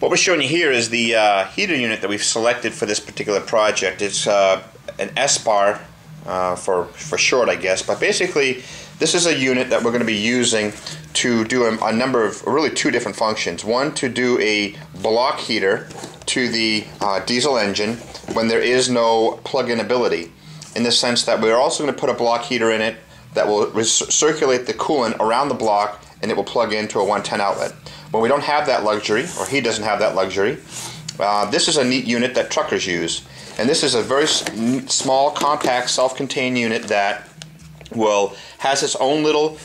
What we're showing you here is the heater unit that we've selected for this particular project. It's an S-bar for short, I guess. But basically, this is a unit that we're going to be using to do a number of, really two different functions. One, to do a block heater to the diesel engine when there is no plug-in ability, in the sense that we're also going to put a block heater in it that will circulate the coolant around the block, and it will plug into a 110 outlet. When we don't have that luxury, or he doesn't have that luxury, this is a neat unit that truckers use. And this is a very small, compact, self-contained unit that has its own little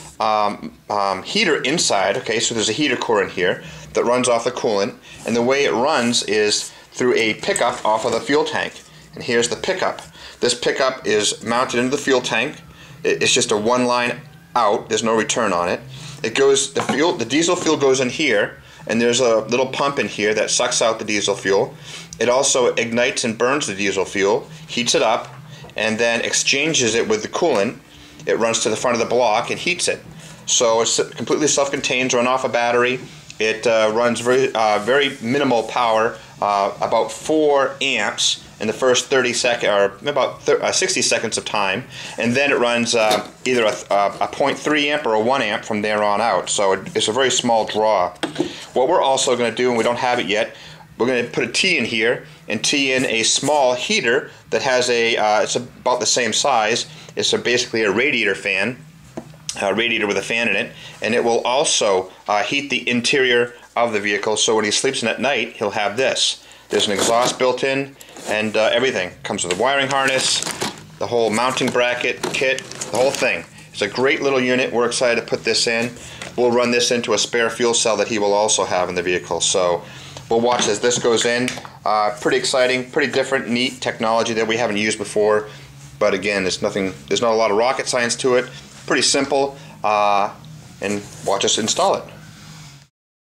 heater inside. Okay, so there's a heater core in here that runs off the coolant, and the way it runs is through a pickup off of the fuel tank. And here's the pickup. This pickup is mounted into the fuel tank. It's just a one line out. There's no return on it. It goes, the diesel fuel goes in here, and there's a little pump in here that sucks out the diesel fuel. It also ignites and burns the diesel fuel, heats it up, and then exchanges it with the coolant. It runs to the front of the block and heats it. So it's completely self-contained, run off a battery. It runs very minimal power, about 4 amps in the first 30 seconds, or about 60 seconds of time, and then it runs either a 0.3 amp or a 1 amp from there on out. So it's a very small draw. What we're also going to do, and we don't have it yet, we're going to put a T in here and T in a small heater that has it's about the same size. It's basically a radiator fan, a radiator with a fan in it, and it will also heat the interior of the vehicle, so when he sleeps in at night, he'll have this. There's an exhaust built in, and everything comes with a wiring harness, the whole mounting bracket, kit, the whole thing. It's a great little unit. We're excited to put this in. We'll run this into a spare fuel cell that he will also have in the vehicle. So we'll watch as this goes in. Pretty exciting, pretty different, neat technology that we haven't used before. But again, there's not a lot of rocket science to it. Pretty simple, and watch us install it.